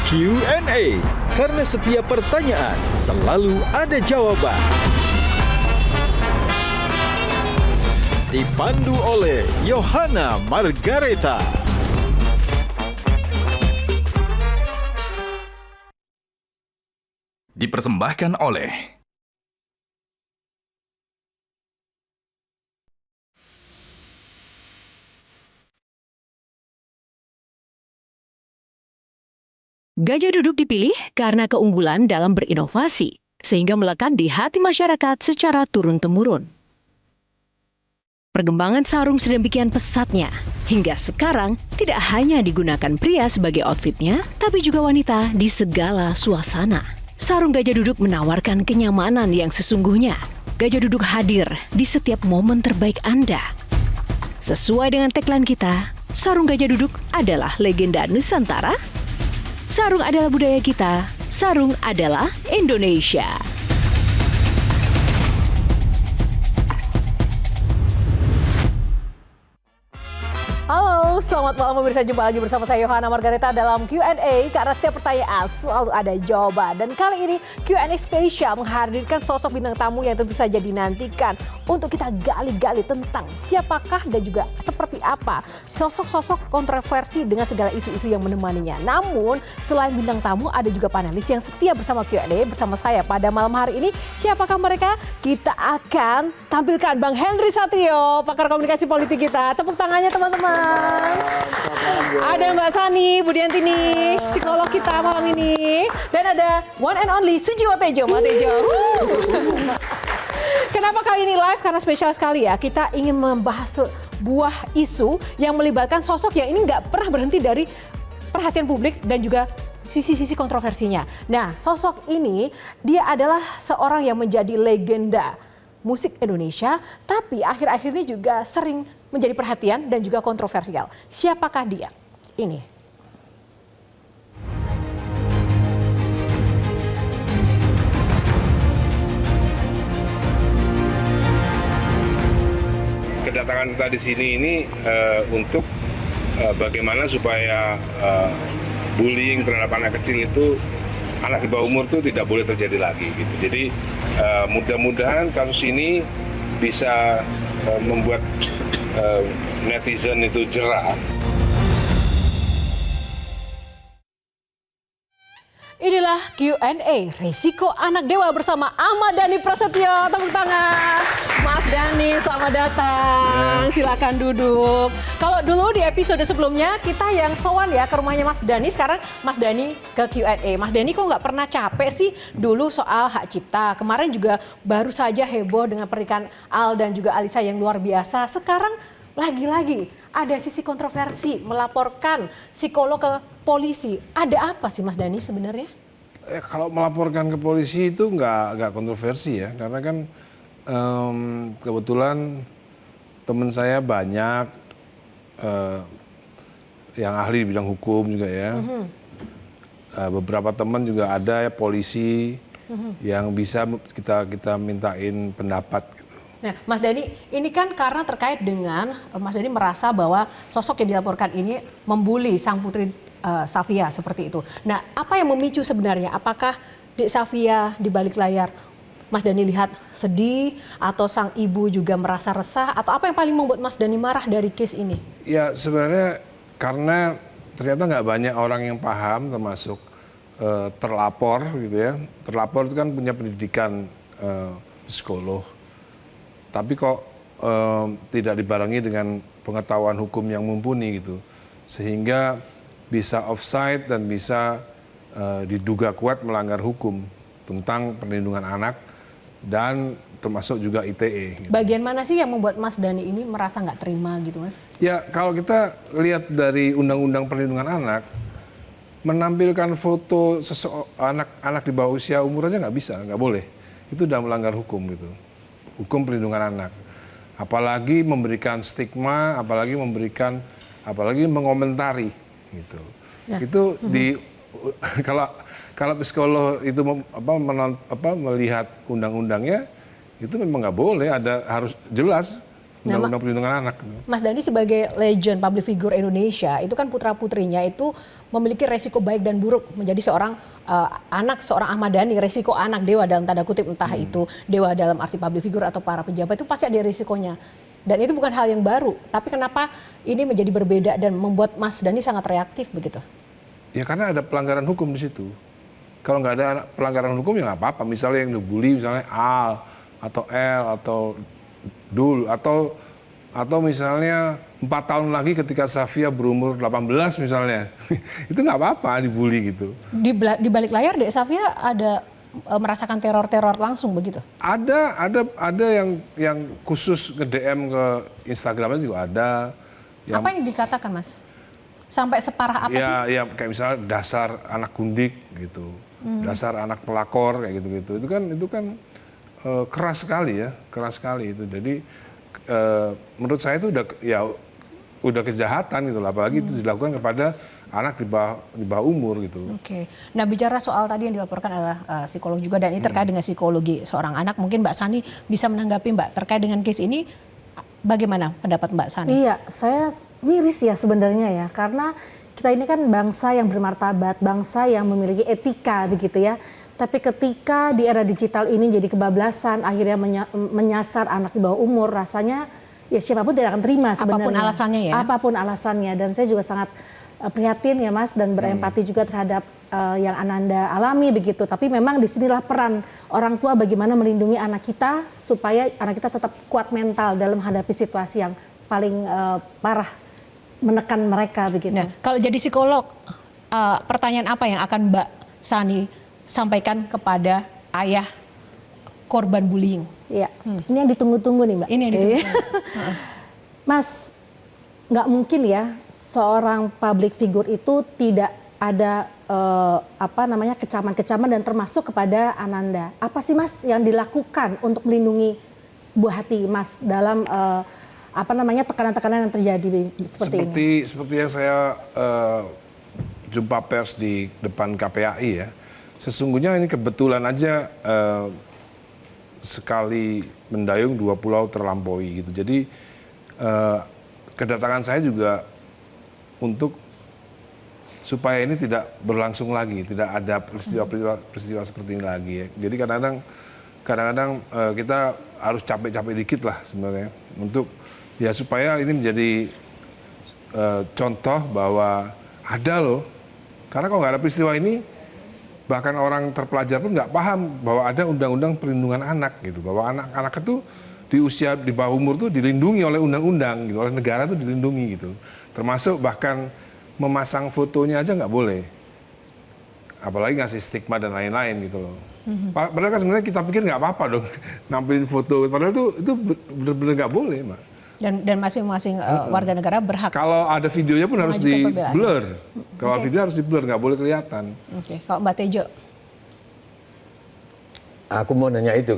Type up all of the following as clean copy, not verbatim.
Q&A, karena setiap pertanyaan selalu ada jawaban. Dipandu oleh Yohana Margareta. Dipersembahkan oleh Gajah Duduk dipilih karena keunggulan dalam berinovasi, sehingga melekat di hati masyarakat secara turun-temurun. Perkembangan sarung sedemikian pesatnya, hingga sekarang tidak hanya digunakan pria sebagai outfitnya, tapi juga wanita di segala suasana. Sarung Gajah Duduk menawarkan kenyamanan yang sesungguhnya. Gajah Duduk hadir di setiap momen terbaik Anda. Sesuai dengan tagline kita, sarung Gajah Duduk adalah legenda Nusantara. Sarung adalah budaya kita, sarung adalah Indonesia. Halo, selamat malam pemirsa, jumpa lagi bersama saya Yohana Margareta dalam Q&A, karena setiap pertanyaan selalu ada jawaban. Dan kali ini Q&A spesial menghadirkan sosok bintang tamu yang tentu saja dinantikan untuk kita gali-gali tentang siapakah dan juga seperti apa sosok-sosok kontroversi dengan segala isu-isu yang menemaninya. Namun selain bintang tamu ada juga panelis yang setia bersama Q&A bersama saya pada malam hari ini. Siapakah mereka? Kita akan tampilkan Bang Henry Satrio, pakar komunikasi politik kita. Tepuk tangannya teman-teman. Ada Mbak Sani Budiantini, psikolog kita malam ini. Dan ada one and only Sujiwo Tejo, Mbak Tejo. Kenapa kali ini live? Karena spesial sekali ya. Kita ingin membahas sebuah isu yang melibatkan sosok yang ini nggak pernah berhenti dari perhatian publik dan juga sisi-sisi kontroversinya. Nah, sosok ini dia adalah seorang yang menjadi legenda musik Indonesia, tapi akhir-akhir ini juga sering menjadi perhatian dan juga kontroversial. Siapakah dia? Ini. Kedatangan kita di sini ini untuk bagaimana supaya bullying terhadap anak kecil itu, anak di bawah umur itu tidak boleh terjadi lagi gitu. Jadi mudah-mudahan kasus ini bisa membuat netizen itu jerah. Inilah Q&A Risiko Anak Dewa bersama Ahmad Dhani Prasetyo. Tepuk tangan. Mas Dhani, selamat datang. Silakan duduk. Kalau dulu di episode sebelumnya kita yang sowan ya ke rumahnya Mas Dhani, sekarang Mas Dhani ke Q&A. Mas Dhani kok nggak pernah capek sih dulu soal hak cipta. Kemarin juga baru saja heboh dengan pernikahan Al dan juga Alisa yang luar biasa. Sekarang lagi-lagi ada sisi kontroversi melaporkan psikolog ke polisi. Ada apa sih Mas Dhani sebenarnya? Kalau melaporkan ke polisi itu nggak kontroversi ya, karena kan kebetulan teman saya banyak yang ahli di bidang hukum juga ya. Beberapa teman juga ada ya polisi yang bisa kita mintain pendapat. Nah, Mas Dhani, ini kan karena terkait dengan Mas Dhani merasa bahwa sosok yang dilaporkan ini membuli sang putri Safia seperti itu. Nah, apa yang memicu sebenarnya? Apakah Dek Safia di balik layar Mas Dhani lihat sedih, atau sang ibu juga merasa resah, atau apa yang paling membuat Mas Dhani marah dari case ini? Ya sebenarnya karena ternyata nggak banyak orang yang paham, termasuk terlapor gitu ya. Terlapor itu kan punya pendidikan psikolog. Tapi kok tidak dibarengi dengan pengetahuan hukum yang mumpuni gitu. Sehingga bisa offside dan bisa diduga kuat melanggar hukum tentang perlindungan anak dan termasuk juga ITE. Gitu. Bagian mana sih yang membuat Mas Dhani ini merasa nggak terima gitu Mas? Ya kalau kita lihat dari Undang-Undang Perlindungan Anak, menampilkan foto anak di bawah usia umur aja nggak bisa, nggak boleh. Itu udah melanggar hukum gitu. Hukum perlindungan anak. Apalagi memberikan stigma, apalagi mengomentari gitu. Nah, itu kalau psikolog itu melihat undang-undangnya itu memang nggak boleh, harus jelas Undang-Undang Perlindungan Anak. Mas Dhani sebagai legend public figure Indonesia, itu kan putra-putrinya itu memiliki resiko baik dan buruk menjadi seorang anak, seorang Ahmad Dhani, resiko anak dewa dalam tanda kutip, entah itu dewa dalam arti public figure atau para pejabat, itu pasti ada risikonya. Dan itu bukan hal yang baru, tapi kenapa ini menjadi berbeda dan membuat Mas Dhani sangat reaktif begitu? Ya karena ada pelanggaran hukum di situ. Kalau nggak ada pelanggaran hukum ya nggak apa-apa. Misalnya yang dibully, misalnya Al atau L atau Dul atau misalnya 4 tahun lagi ketika Safia berumur 18 misalnya, itu nggak apa-apa dibully gitu. Di balik layar Dek Safia ada merasakan teror-teror langsung begitu? Ada yang khusus nge-DM ke Instagramnya juga ada. Apa yang dikatakan Mas? Sampai separah apa sih? Ya kayak misalnya dasar anak gundik gitu, dasar anak pelakor kayak gitu-gitu. Itu kan keras sekali ya, keras sekali itu. Jadi menurut saya itu udah kejahatan gitu, apalagi itu dilakukan kepada anak di bawah umur gitu. Oke. Nah, bicara soal tadi yang dilaporkan adalah psikolog juga, dan ini terkait dengan psikologi seorang anak. Mungkin Mbak Sani bisa menanggapi Mbak terkait dengan case ini. Bagaimana pendapat Mbak Sani? Iya, saya miris ya sebenarnya ya, karena kita ini kan bangsa yang bermartabat, bangsa yang memiliki etika begitu ya. Tapi ketika di era digital ini jadi kebablasan, akhirnya menyasar anak di bawah umur, rasanya ya siapapun tidak akan terima sebenarnya. Apapun alasannya ya? Apapun alasannya, dan saya juga sangat prihatin ya Mas, dan berempati juga terhadap yang Ananda alami begitu. Tapi memang disinilah peran orang tua bagaimana melindungi anak kita supaya anak kita tetap kuat mental dalam menghadapi situasi yang paling parah, menekan mereka begitu. Nah, kalau jadi psikolog, pertanyaan apa yang akan Mbak Sani sampaikan kepada ayah korban bullying? Iya, ini yang ditunggu-tunggu nih Mbak. Ini yang ditunggu. Mas, nggak mungkin ya seorang public figure itu tidak ada kecaman-kecaman dan termasuk kepada Ananda. Apa sih Mas yang dilakukan untuk melindungi buah hati Mas dalam tekanan-tekanan yang terjadi seperti ini? Seperti yang saya jumpa pers di depan KPAI ya. Sesungguhnya ini kebetulan aja sekali mendayung 2 pulau terlampaui gitu. Jadi kedatangan saya juga untuk supaya ini tidak berlangsung lagi, tidak ada peristiwa seperti ini lagi ya. Jadi kadang-kadang kita harus capek-capek dikit lah sebenarnya untuk ya supaya ini menjadi contoh bahwa ada loh. Karena kalau nggak ada peristiwa ini, bahkan orang terpelajar pun nggak paham bahwa ada undang-undang perlindungan anak gitu, bahwa anak-anak itu di usia di bawah umur tuh dilindungi oleh undang-undang gitu, oleh negara tuh dilindungi gitu. Termasuk bahkan memasang fotonya aja nggak boleh, apalagi ngasih stigma dan lain-lain gitu loh. Padahal kan sebenarnya kita pikir nggak apa-apa dong nampilin foto, padahal itu benar-benar nggak boleh, Mbak. Dan masing-masing warga negara berhak. Kalau ada videonya pun harus di blur. Kalau video harus di blur, nggak boleh kelihatan. Oke. Kalau Mbak Tejo? Aku mau nanya itu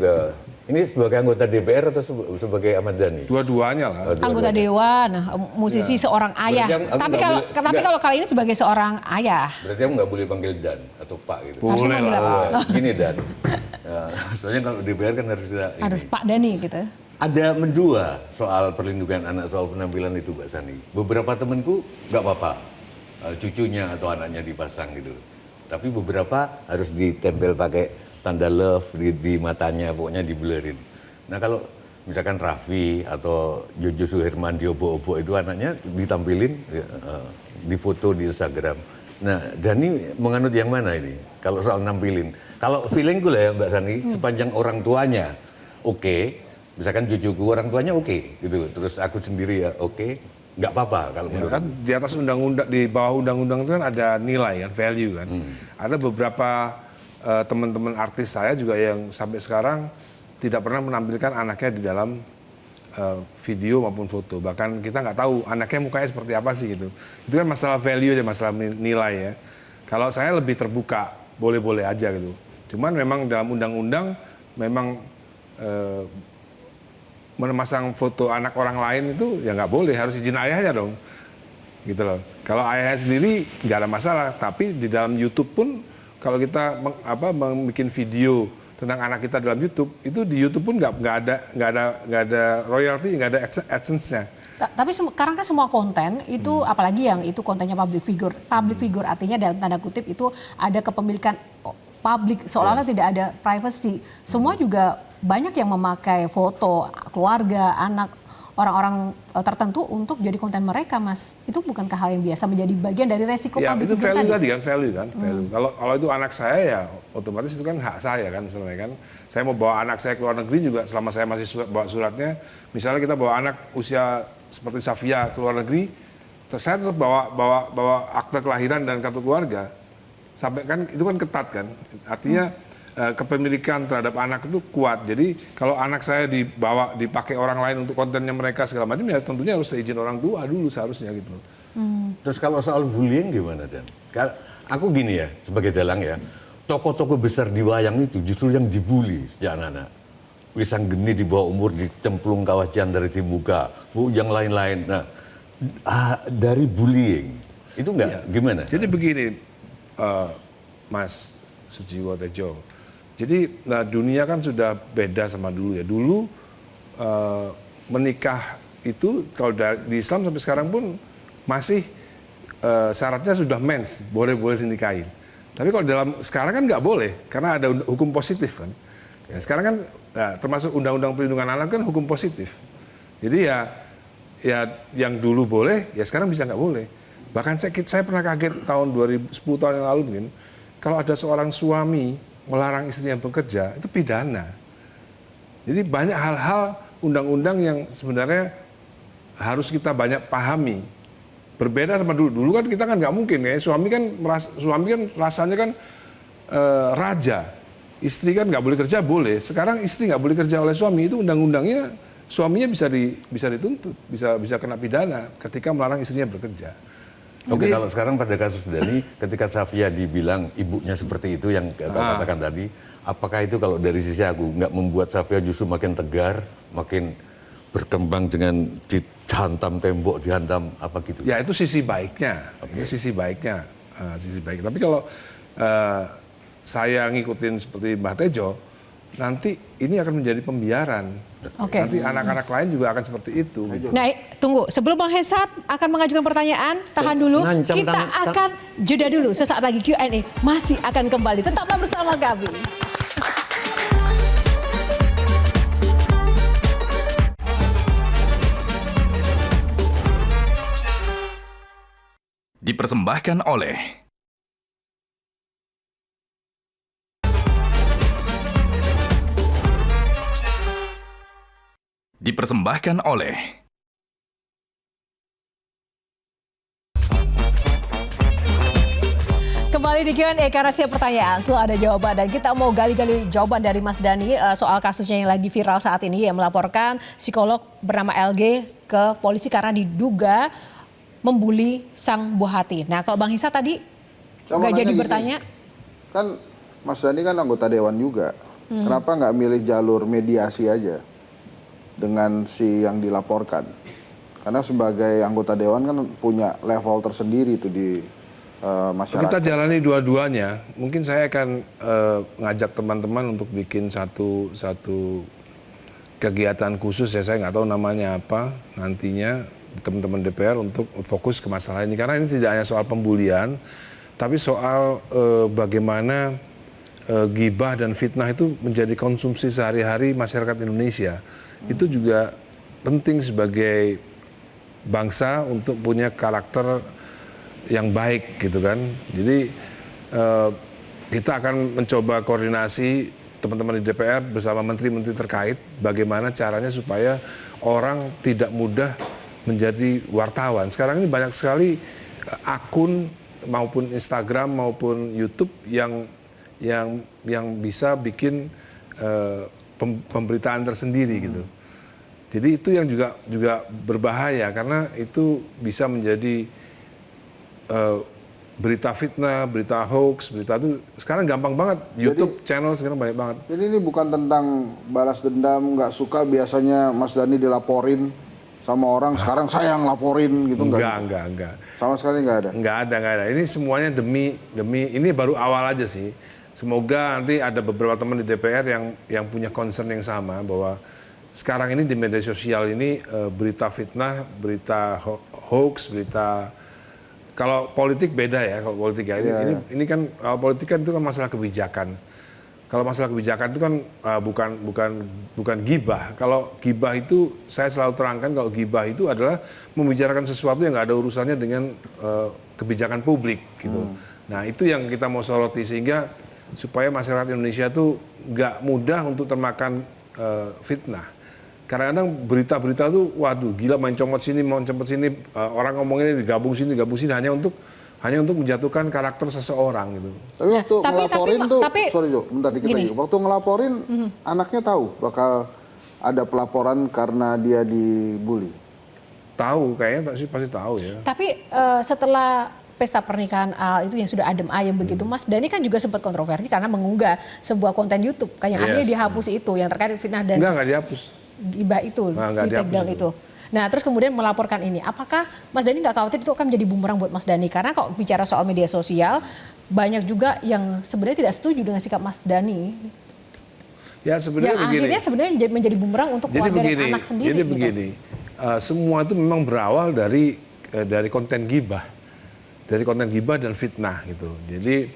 ini sebagai anggota DPR atau sebagai Ahmad Dhani? Dua-duanya lah. Anggota dewan, musisi, seorang ayah. Tapi kalau kali ini sebagai seorang ayah. Berarti aku nggak boleh panggil Dan atau Pak gitu. Boleh lah. Gini Dan. Soalnya kalau DPR kan harus Pak Dhani gitu. Ada mendua soal perlindungan anak, soal penampilan itu Mbak Sani. Beberapa temanku nggak apa-apa, cucunya atau anaknya dipasang gitu. Tapi beberapa harus ditempel pakai tanda love di matanya, pokoknya diblerin. Nah kalau misalkan Raffi atau Jojo Suherman diobo-obo itu anaknya ditampilin, difoto di Instagram. Nah Dhani menganut yang mana ini? Kalau soal nampilin, kalau feelingku lah ya Mbak Sani, sepanjang orang tuanya oke. Misalkan cucuku orang tuanya oke, gitu. Terus aku sendiri ya oke, nggak apa-apa kalau menurut kan di atas undang-undang, di bawah undang-undang itu kan ada nilai kan, value kan. Ada beberapa teman-teman artis saya juga yang sampai sekarang tidak pernah menampilkan anaknya di dalam video maupun foto. Bahkan kita nggak tahu anaknya mukanya seperti apa sih gitu. Itu kan masalah value aja, masalah nilai ya. Kalau saya lebih terbuka, boleh-boleh aja gitu. Cuman memang dalam undang-undang memang memasang foto anak orang lain itu ya nggak boleh, harus izin ayahnya dong, gitu loh. Kalau ayahnya sendiri nggak ada masalah, tapi di dalam YouTube pun kalau kita bikin video tentang anak kita dalam YouTube, itu di YouTube pun nggak ada royalty, nggak ada AdSense-nya. Tapi sekarang kan semua konten itu, apalagi yang itu kontennya public figure artinya dalam tanda kutip itu ada kepemilikan publik, seolah-olah tidak ada privacy. Semua juga banyak yang memakai foto keluarga, anak, orang-orang tertentu untuk jadi konten mereka, Mas. Itu bukankah hal yang biasa menjadi bagian dari resiko Ya, public itu figure value tadi kan, value. Kalau itu anak saya ya otomatis itu kan hak saya kan misalnya kan. Saya mau bawa anak saya ke luar negeri juga selama saya masih bawa suratnya. Misalnya kita bawa anak usia seperti Safia ke luar negeri, saya tetap bawa akte kelahiran dan kartu keluarga. Sampai kan itu kan ketat kan. Artinya kepemilikan terhadap anak itu kuat. Jadi kalau anak saya dipakai orang lain untuk kontennya mereka segala macam ya tentunya harus seizin orang tua dulu seharusnya gitu. Terus kalau soal bullying gimana, Dan? Aku gini ya, sebagai dalang ya, tokoh-tokoh besar di wayang itu justru yang dibully sejak anak-anak. Wisang Geni di bawah umur dicemplung kawah dari di muka, yang lain-lain. Nah, dari bullying itu enggak gimana? Jadi begini, Mas Sujiwo Tejo. Jadi dunia kan sudah beda sama dulu ya. Dulu menikah itu kalau di Islam sampai sekarang pun masih syaratnya sudah mens, boleh dinikahin. Tapi kalau sekarang kan nggak boleh karena ada hukum positif kan. Ya, sekarang kan termasuk Undang-Undang Perlindungan Anak kan hukum positif. Jadi ya yang dulu boleh ya sekarang bisa nggak boleh. Bahkan saya pernah kaget tahun 10 tahun yang lalu mungkin kalau ada seorang suami melarang istrinya bekerja, itu pidana. Jadi banyak hal-hal undang-undang yang sebenarnya harus kita banyak pahami. Berbeda sama dulu. Dulu kan kita kan nggak mungkin ya. Suami kan rasanya kan raja. Istri kan nggak boleh kerja, boleh. Sekarang istri nggak boleh kerja oleh suami, itu undang-undangnya suaminya bisa dituntut, bisa kena pidana ketika melarang istrinya bekerja. Oke, kalau sekarang pada kasus Dani, ketika Safia dibilang ibunya seperti itu yang kau katakan tadi, apakah itu kalau dari sisi aku nggak membuat Safia justru makin tegar, makin berkembang dengan dihantam tembok, dihantam apa gitu? Ya itu sisi baiknya, itu sisi baiknya, sisi baik. Tapi kalau saya ngikutin seperti Mbah Tejo, nanti ini akan menjadi pembiaran. Nanti anak-anak lain juga akan seperti itu. Nah, tunggu. Sebelum Bang Hensat akan mengajukan pertanyaan, tahan dulu. Kita akan jeda dulu. Sesaat lagi Q&A masih akan kembali. Tetaplah bersama kami. Dipersembahkan oleh Kembali di Q&A karena setiap pertanyaan selalu ada jawaban dan kita mau gali-gali jawaban dari Mas Dani soal kasusnya yang lagi viral saat ini yang melaporkan psikolog bernama LG ke polisi karena diduga membuli sang buah hati. Nah, kalau Bang Hisa tadi nggak jadi bertanya. Kan Mas Dani kan anggota dewan juga. Kenapa nggak milih jalur mediasi aja dengan si yang dilaporkan? Karena sebagai anggota dewan kan punya level tersendiri itu di masyarakat. Kita jalani dua-duanya. Mungkin saya akan ngajak teman-teman untuk bikin satu kegiatan khusus ya, saya nggak tahu namanya apa nantinya, teman-teman DPR untuk fokus ke masalah ini. Karena ini tidak hanya soal pembulian, tapi soal bagaimana gibah dan fitnah itu menjadi konsumsi sehari-hari masyarakat Indonesia. Itu juga penting sebagai bangsa untuk punya karakter yang baik gitu kan. Jadi kita akan mencoba koordinasi teman-teman di DPR bersama menteri-menteri terkait bagaimana caranya supaya orang tidak mudah menjadi wartawan. Sekarang ini banyak sekali akun maupun Instagram maupun YouTube yang bisa bikin pemberitaan tersendiri gitu. Jadi itu yang juga berbahaya karena itu bisa menjadi berita fitnah, berita hoax, berita itu sekarang gampang banget. YouTube channel sekarang banyak banget. Jadi ini bukan tentang balas dendam, nggak suka biasanya Mas Dani dilaporin sama orang, sekarang saya yang laporin gitu enggak. Sama sekali nggak ada? Nggak ada. Ini semuanya demi ini baru awal aja sih. semoga nanti ada beberapa teman di DPR yang punya concern yang sama bahwa sekarang ini di media sosial ini berita fitnah, berita hoax, berita kalau politik beda ya, kalau politik ya. Ini kan politik kan itu kan masalah kebijakan. Kalau masalah kebijakan itu kan bukan gibah. Kalau gibah itu saya selalu terangkan kalau gibah itu adalah membicarakan sesuatu yang nggak ada urusannya dengan kebijakan publik gitu. Nah itu yang kita mau soroti sehingga supaya masyarakat Indonesia itu nggak mudah untuk termakan fitnah. Kadang-kadang berita-berita tuh, waduh gila main comot sini, orang ngomongin ini digabung sini hanya untuk menjatuhkan karakter seseorang gitu. Tapi waktu ngelaporin tuh, sorry Jo, bentar dikit gini. lagi. Waktu ngelaporin, anaknya tahu bakal ada pelaporan karena dia dibully. Tahu, kayaknya sih pasti tahu ya. Tapi setelah pesta pernikahan Al itu yang sudah adem ayem begitu, Mas Dhani kan juga sempat kontroversi karena mengunggah sebuah konten YouTube yang akhirnya dihapus itu, yang terkait fitnah dan Enggak dihapus. Gibah itu, Nggak di take down dihapus itu. Nah, terus kemudian melaporkan ini. Apakah Mas Dhani nggak khawatir itu akan menjadi bumerang buat Mas Dhani? Karena kalau bicara soal media sosial, banyak juga yang sebenarnya tidak setuju dengan sikap Mas Dhani. Ya sebenarnya yang begini. akhirnya sebenarnya menjadi bumerang untuk keluarga dan anak sendiri. Jadi gitu. begini, semua itu memang berawal dari konten gibah. Dari konten gibah dan fitnah gitu. Jadi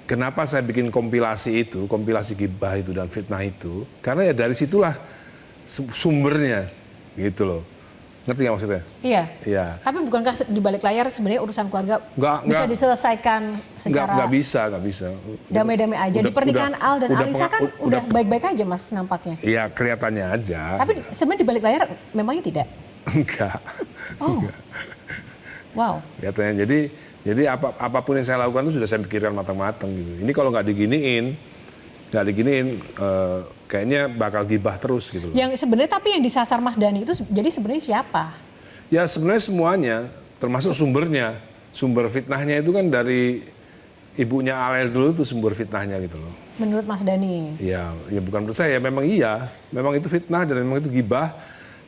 kenapa saya bikin kompilasi gibah itu dan fitnah itu? Karena ya dari situlah sumbernya gitu loh. Ngerti nggak maksudnya? Iya. Iya. Tapi bukankah di balik layar sebenarnya urusan keluarga bisa Nggak. diselesaikan secara Nggak bisa. damai-damai aja. Di pernikahan Al dan Alisa kan udah baik-baik aja Mas nampaknya. Iya kelihatannya aja. Tapi sebenarnya di balik layar memangnya tidak? Enggak. Oh. Wow. Kelihatannya jadi apapun yang saya lakukan itu sudah saya pikirkan matang-matang gitu. Ini kalau nggak diginiin, kayaknya bakal gibah terus gitu loh. Yang sebenarnya tapi yang disasar Mas Dhani itu jadi sebenarnya siapa? Ya sebenarnya semuanya, termasuk sumbernya. Sumber fitnahnya itu kan dari ibunya Alel dulu tuh sumber fitnahnya gitu loh. Menurut Mas Dhani? Ya bukan menurut saya, memang iya. Memang itu fitnah dan memang itu gibah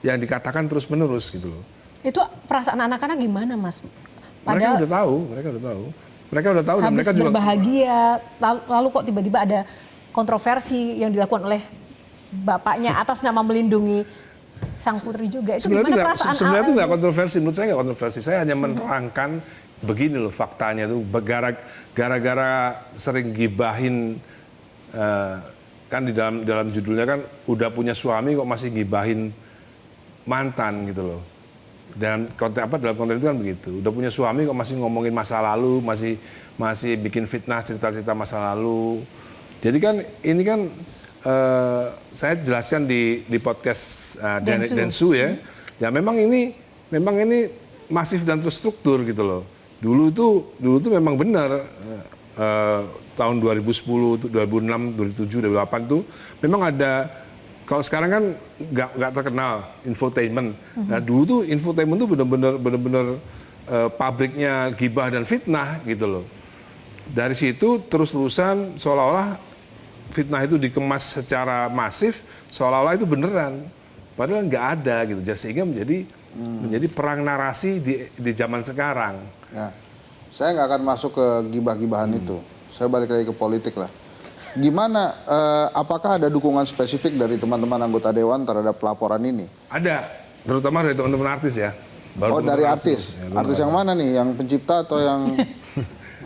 yang dikatakan terus-menerus gitu loh. Itu perasaan anak-anak gimana Mas? Mereka udah tahu. Dan habis mereka juga berbahagia, lalu kok tiba-tiba ada kontroversi yang dilakukan oleh bapaknya atas nama melindungi sang putri juga. Itu gimana perasaan sebenarnya itu Al? nggak kontroversi, menurut saya nggak kontroversi. Saya hanya menerangkan begini loh faktanya tuh, gara-gara sering gibahin, kan di dalam judulnya kan udah punya suami kok masih gibahin mantan gitu loh. Dan dalam konten itu kan begitu, udah punya suami kok masih ngomongin masa lalu, masih bikin fitnah cerita-cerita masa lalu. Jadi kan ini kan saya jelaskan di podcast Densu ya. Ya memang ini masif dan terstruktur gitu loh. Dulu tuh memang benar tahun 2010, 2006, 2007, 2008 tuh memang ada. Kalau sekarang kan nggak terkenal infotainment. Nah dulu tuh infotainment tuh benar-benar pabriknya gibah dan fitnah gitu loh. Dari situ terus-terusan seolah-olah fitnah itu dikemas secara masif, seolah-olah itu beneran. Padahal nggak ada gitu. Sehingga menjadi perang narasi di zaman sekarang. Ya. Saya nggak akan masuk ke gibah-gibahan itu. Saya balik lagi ke politik lah. Gimana, apakah ada dukungan spesifik dari teman-teman anggota Dewan terhadap laporan ini? Ada, terutama dari teman-teman artis ya. Dari artis? Ya, artis yang mana nih? Yang pencipta atau yang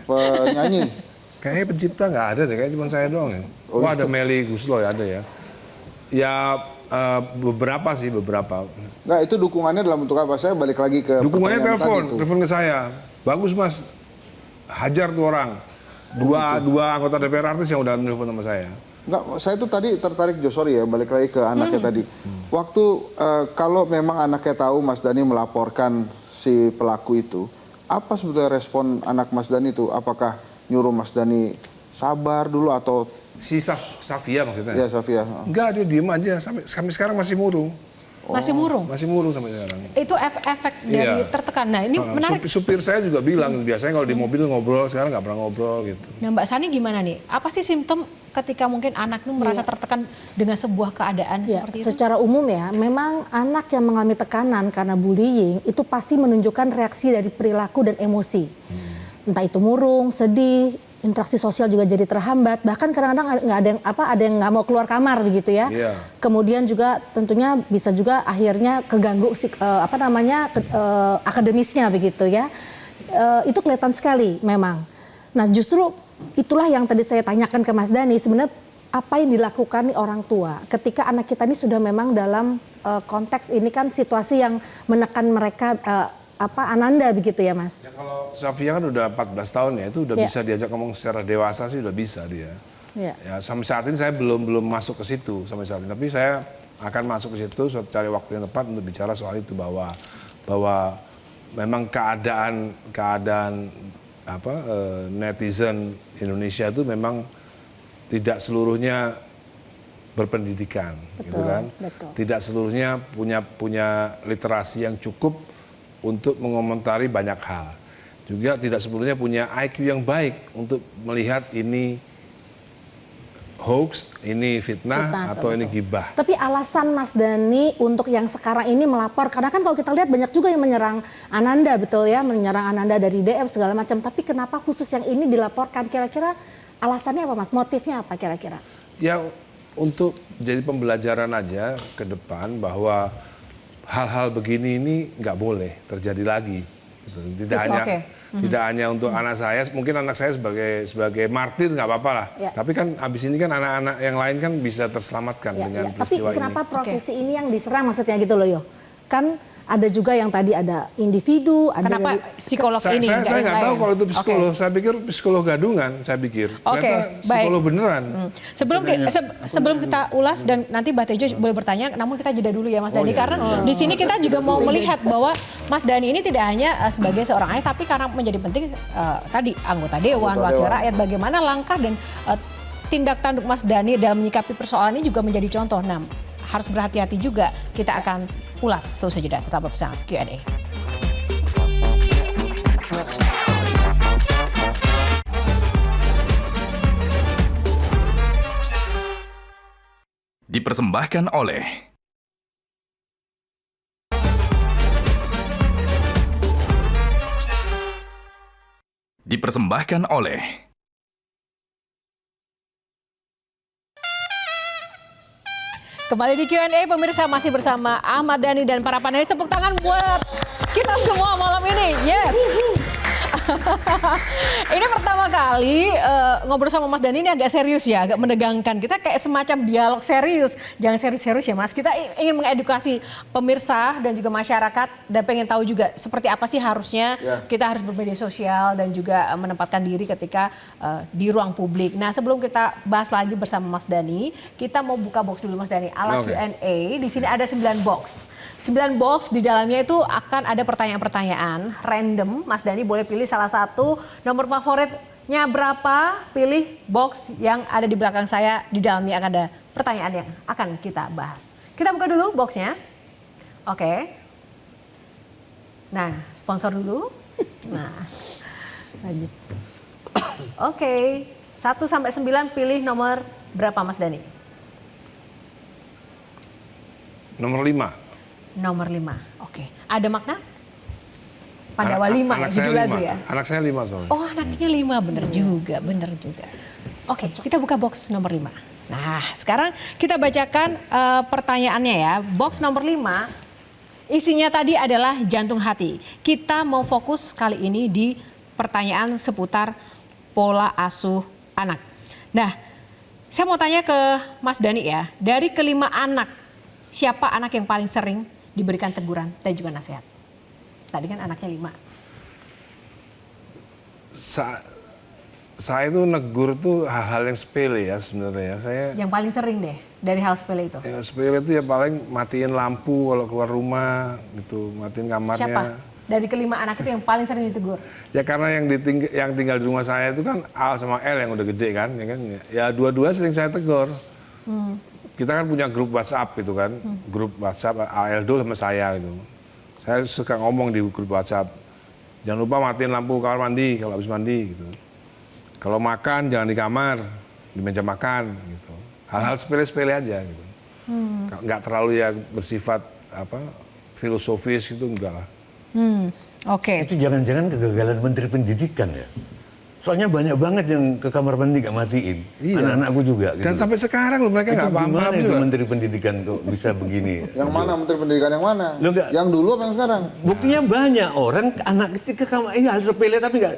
penyanyi? Kayaknya pencipta nggak ada deh, kayaknya cuma saya doang ya. Ada Meli Gusloy ada ya. Ya beberapa. Nggak, itu dukungannya dalam bentuk apa? Saya balik lagi ke dukungannya telepon ke saya. Bagus Mas, hajar tuh orang. Dua anggota DPR artis yang udah nelfon sama saya. Enggak, saya tuh tadi tertarik sorry ya, balik lagi ke anaknya tadi. Waktu kalau memang anaknya tahu Mas Dhani melaporkan si pelaku itu, apa sebetulnya respon anak Mas Dhani itu? Apakah nyuruh Mas Dhani sabar dulu atau si Safia maksudnya? Ya Safia. Enggak, dia diem aja sampai sekarang masih murung. Masih murung? Masih murung sampai sekarang. Itu efek dari tertekan. Nah ini menarik. Supir saya juga bilang, biasanya kalau di mobil ngobrol, sekarang nggak pernah ngobrol gitu. Nah Mbak Sani gimana nih? Apa sih simptom ketika mungkin anak itu merasa tertekan dengan sebuah keadaan seperti itu? Secara umum ya, memang anak yang mengalami tekanan karena bullying itu pasti menunjukkan reaksi dari perilaku dan emosi. Entah itu murung, sedih, interaksi sosial juga jadi terhambat, bahkan kadang-kadang nggak ada yang nggak mau keluar kamar begitu ya. Iya. Kemudian juga tentunya bisa juga akhirnya keganggu akademisnya begitu ya. Itu kelihatan sekali memang. Nah justru itulah yang tadi saya tanyakan ke Mas Dhani, sebenarnya apa yang dilakukan nih orang tua ketika anak kita ini sudah memang dalam konteks ini kan situasi yang menekan mereka Ananda begitu ya Mas? Ya, kalau Safia kan udah 14 tahun ya, itu udah bisa diajak ngomong secara dewasa sih udah bisa dia. Ya sampai saat ini saya belum masuk ke situ sampai saat ini, tapi saya akan masuk ke situ cari waktu yang tepat untuk bicara soal itu bahwa memang keadaan netizen Indonesia itu memang tidak seluruhnya berpendidikan, gitu kan? Betul. Tidak seluruhnya punya literasi yang cukup untuk mengomentari banyak hal. Juga tidak sepenuhnya punya IQ yang baik untuk melihat ini hoax, ini fitnah atau ini gibah. Tapi alasan Mas Dhani untuk yang sekarang ini melapor, karena kan kalau kita lihat banyak juga yang menyerang Ananda, betul ya, menyerang Ananda dari DM segala macam. Tapi kenapa khusus yang ini dilaporkan? Kira-kira alasannya apa Mas? Motifnya apa kira-kira? Ya untuk jadi pembelajaran aja ke depan bahwa hal-hal begini ini nggak boleh terjadi lagi. Gitu. Tidak hanya untuk anak saya, mungkin anak saya sebagai martir nggak apa-apa lah. Ya. Tapi kan abis ini kan anak-anak yang lain kan bisa terselamatkan dengan peristiwa Tapi kenapa ini. profesi ini yang diserang maksudnya gitu loh Yo? Kan ada juga yang tadi ada individu, ada Kenapa psikolog ini? Saya nggak tahu kalau itu psikolog. Okay. Saya pikir psikolog gadungan. Saya pikir. Ternyata psikolog beneran. Sebelum kita ulas dan nanti Mbak Tejo boleh bertanya, namun kita jeda dulu ya Mas Dhani, karena di sini kita juga mau melihat bahwa Mas Dhani ini tidak hanya sebagai seorang ayah, tapi karena menjadi penting tadi anggota dewan, wakil rakyat, bagaimana langkah dan tindak tanduk Mas Dhani dalam menyikapi persoalan ini juga menjadi contoh. Nah, harus berhati-hati juga. Kita akan ulas selesai jeda. Tetap bersama Q&A. Dipersembahkan oleh Kembali di Q&A, pemirsa, masih bersama Ahmad Dhani dan para panelis. Tepuk tangan buat kita semua malam ini. Yes. Ini pertama kali ngobrol sama Mas Dhani ini agak serius ya, agak menegangkan. Kita kayak semacam dialog serius. Jangan serius-serius ya Mas. Kita ingin mengedukasi pemirsa dan juga masyarakat dan pengen tahu juga seperti apa sih harusnya kita harus bermedia sosial dan juga menempatkan diri ketika di ruang publik. Nah, sebelum kita bahas lagi bersama Mas Dhani, kita mau buka box dulu Mas Dhani. Ala Q&A, di sini ada 9 box. 9 box di dalamnya itu akan ada pertanyaan-pertanyaan random. Mas Dhani boleh pilih salah satu, nomor favoritnya berapa, pilih box yang ada di belakang saya. Di dalamnya akan ada pertanyaan yang akan kita bahas. Kita buka dulu boxnya. Oke. Nah, sponsor dulu. Nah, lanjut. Oke, 1 sampai 9 pilih nomor berapa Mas Dhani? Nomor 5. Nomor 5, oke. Ada makna? Pandawa 5 judul lagu ya? Anak saya 5 soalnya. Oh, anaknya 5, bener juga. Oke, kita buka box nomor 5. Nah, sekarang kita bacakan pertanyaannya ya. Box nomor 5, isinya tadi adalah jantung hati. Kita mau fokus kali ini di pertanyaan seputar pola asuh anak. Nah, saya mau tanya ke Mas Dhani ya. Dari kelima anak, siapa anak yang paling sering diberikan teguran dan juga nasihat? Tadi kan anaknya 5. Saya itu negur tuh hal-hal yang sepele ya sebenarnya. Yang paling sering deh dari hal sepele itu? Ya, sepele itu ya paling matiin lampu kalau keluar rumah gitu, matiin kamarnya. Siapa? Dari kelima anak itu yang paling sering ditegur? Ya karena yang tinggal di rumah saya itu kan Al sama L yang udah gede kan. Ya dua-dua sering saya tegur. Kita kan punya grup WhatsApp gitu kan, grup WhatsApp Aldo sama saya gitu. Saya suka ngomong di grup WhatsApp, jangan lupa matiin lampu kamar mandi kalau habis mandi gitu. Kalau makan jangan di kamar, di meja makan gitu. Hal-hal sepele-sepele aja gitu. Nggak terlalu ya bersifat filosofis gitu, enggak lah. Oke. Itu jangan-jangan kegagalan Menteri Pendidikan ya? Soalnya banyak banget yang ke kamar mandi nggak matiin. Iya. Anak-anakku juga. Dan gitu. sampai sekarang loh mereka Itu nggak paham gimana itu juga. Menteri Pendidikan kok bisa begini? Yang mana Menteri Pendidikan yang mana? Lo nggak- Yang dulu apa yang sekarang? Buktinya banyak orang anak kecil ke kamar, ini hal sepele tapi nggak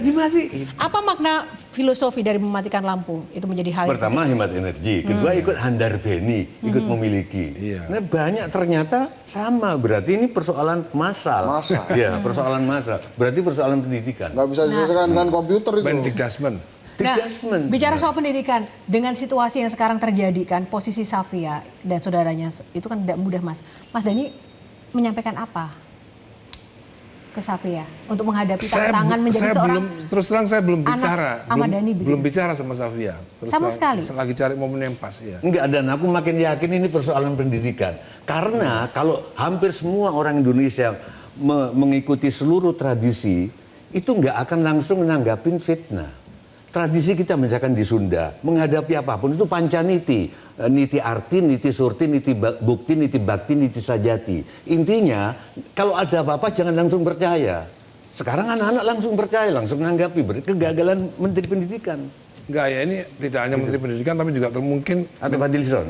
dimatiin. Apa makna filosofi dari mematikan lampu? Itu menjadi hal yang Pertama hemat energi, kedua ikut handar beni, ikut memiliki. Iya. Nah banyak ternyata sama, berarti ini persoalan massal. Massal. Ya, persoalan massal. Berarti persoalan pendidikan. Nggak bisa diselesaikan dengan komputer itu. Mendikdasmen. Nah, Dikdasmen. bicara soal pendidikan, dengan situasi yang sekarang terjadi kan, posisi Safia dan saudaranya itu kan tidak mudah, Mas. Mas Dhani menyampaikan apa ke Safia untuk menghadapi tantangan menjadi seorang terus terang saya belum anak bicara, Ahmad Dhani belum begitu. bicara sama Safia. Terus Sama terang, sekali? lagi cari momen yang pas ya. Enggak, dan aku makin yakin ini persoalan pendidikan. Karena kalau hampir semua orang Indonesia mengikuti seluruh tradisi, itu nggak akan langsung menanggapin fitnah. Tradisi kita misalkan di Sunda, menghadapi apapun itu pancaniti. Niti arti, niti surti, niti bukti, niti bakti, niti sajati. Intinya, kalau ada apa-apa jangan langsung percaya. Sekarang anak-anak langsung percaya, langsung menanggapi. Berarti kegagalan Menteri Pendidikan. Enggak ya, ini tidak hanya Menteri Pendidikan tapi juga mungkin Atau Fadlizon.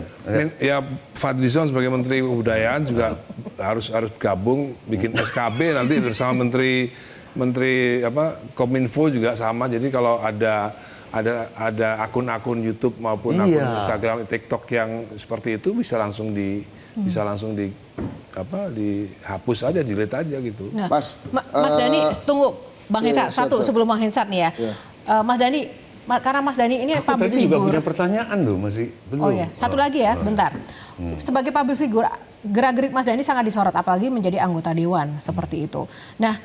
ya Fadlizon sebagai Menteri Kebudayaan juga harus gabung bikin SKB nanti bersama Menteri Kominfo juga sama. Jadi kalau ada akun-akun YouTube maupun akun Instagram, TikTok yang seperti itu bisa langsung dihapus aja, delete aja gitu. Nah, Mas, Mas Dhani, tunggu Bang iya, Hensat, satu siap. sebelum Bang Hensat nih ya. Iya. Mas Dhani, karena Mas Dhani ini Aku public tadi juga figure. punya pertanyaan loh, masih belum. Oh ya, satu lagi ya, bentar. Sebagai public figure, gerak-gerik Mas Dhani sangat disorot, apalagi menjadi anggota dewan seperti itu. Nah,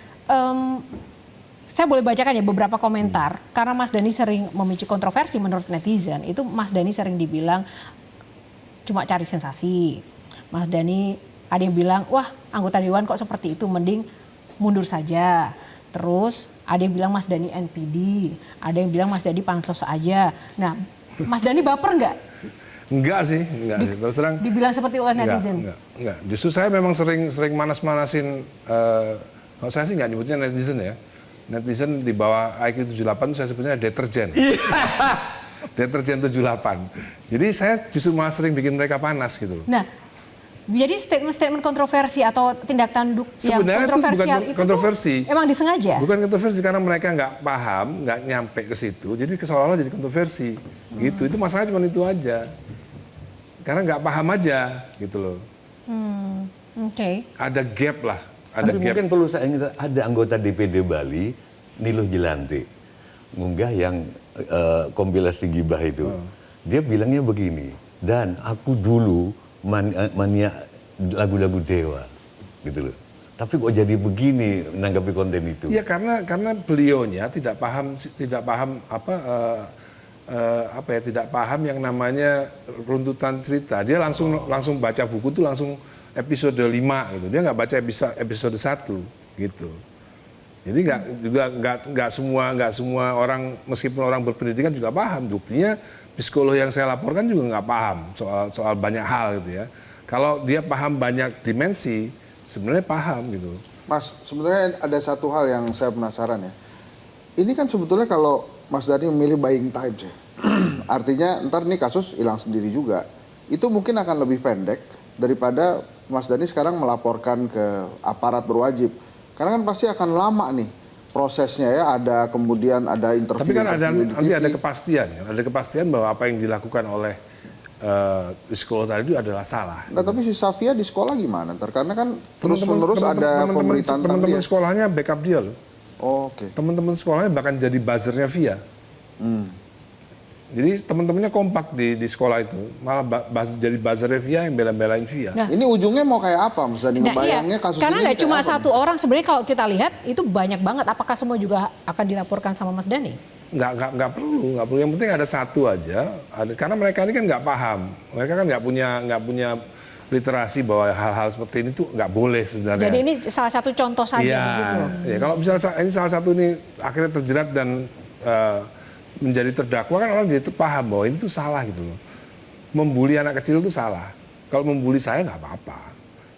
saya boleh bacakan ya beberapa komentar, karena Mas Dhani sering memicu kontroversi menurut netizen. Itu Mas Dhani sering dibilang cuma cari sensasi. Mas Dhani ada yang bilang, wah anggota dewan kok seperti itu, mending mundur saja. Terus ada yang bilang Mas Dhani NPD, ada yang bilang Mas Dhani pansos aja. Nah, Mas Dhani baper nggak? Enggak sih. Terus terang. Dibilang seperti oleh netizen? Enggak. Justru saya memang sering manas-manasin, kalau saya sih nggak nyebutnya netizen ya. Netizen di bawah IQ 78 itu saya sebutnya deterjen. Deterjen 78. Jadi saya justru malah sering bikin mereka panas gitu. Nah, jadi statement-statement kontroversi atau tindak tanduk yang Sebenarnya itu kontroversial bukan itu kontroversi. tuh emang disengaja? Bukan kontroversi karena mereka nggak paham, nggak nyampe ke situ. Jadi seolah-olah jadi kontroversi. Gitu. Itu masalahnya cuma itu aja. Karena nggak paham aja gitu loh. Oke. Ada gap lah. Ada Tapi gap. mungkin perlu saya ingat, ada anggota DPD Bali, Niluh Jelantik, ngunggah yang kompilasi gibah itu. Dia bilangnya begini, dan aku dulu mania lagu-lagu Dewa, gitu loh. Tapi kok jadi begini menanggapi konten itu? Ya karena beliaunya tidak paham tidak paham yang namanya runtutan cerita. Dia langsung baca buku tuh langsung episode 5 gitu. Dia nggak baca episode 1 gitu. Jadi nggak semua orang, meskipun orang berpendidikan juga paham. Buktinya psikolog yang saya laporkan juga nggak paham soal banyak hal gitu ya. Kalau dia paham banyak dimensi, sebenarnya paham gitu. Mas, sebenarnya ada satu hal yang saya penasaran ya. Ini kan sebetulnya kalau Mas Dhani memilih buying time sih. Artinya ntar nih kasus hilang sendiri juga. Itu mungkin akan lebih pendek daripada Mas Dhani sekarang melaporkan ke aparat berwajib. Karena kan pasti akan lama nih prosesnya ya, kemudian ada interview. Tapi kan nanti ada kepastian, ada kepastian bahwa apa yang dilakukan oleh psikolog tadi itu adalah salah. Nah, tapi si Safia di sekolah gimana? Ntar karena kan terus-menerus ada pemberitaan tentang teman-teman dia. sekolahnya backup dia loh. Oh, oke. Teman-teman sekolahnya bahkan jadi buzzernya Via. Jadi teman-temannya kompak di sekolah itu, malah jadi buzzernya Via yang bela-belain Via. Nah, Ini ujungnya mau kayak apa? Mas Dhani ngebayangnya kasus karena ini nggak kayak cuma apa? satu orang, sebenarnya kalau kita lihat itu banyak banget. Apakah semua juga akan dilaporkan sama Mas Dhani? Nggak perlu. Yang penting ada satu aja. Karena mereka ini kan nggak paham. Mereka kan nggak punya literasi bahwa hal-hal seperti ini tuh nggak boleh sebenarnya. Jadi ini salah satu contoh saja begitu. Ya, kalau misalnya ini salah satu ini akhirnya terjerat dan menjadi terdakwa, kan orang jadi paham bahwa ini tuh salah gitu loh. Membuli anak kecil itu salah. Kalau membuli saya nggak apa-apa.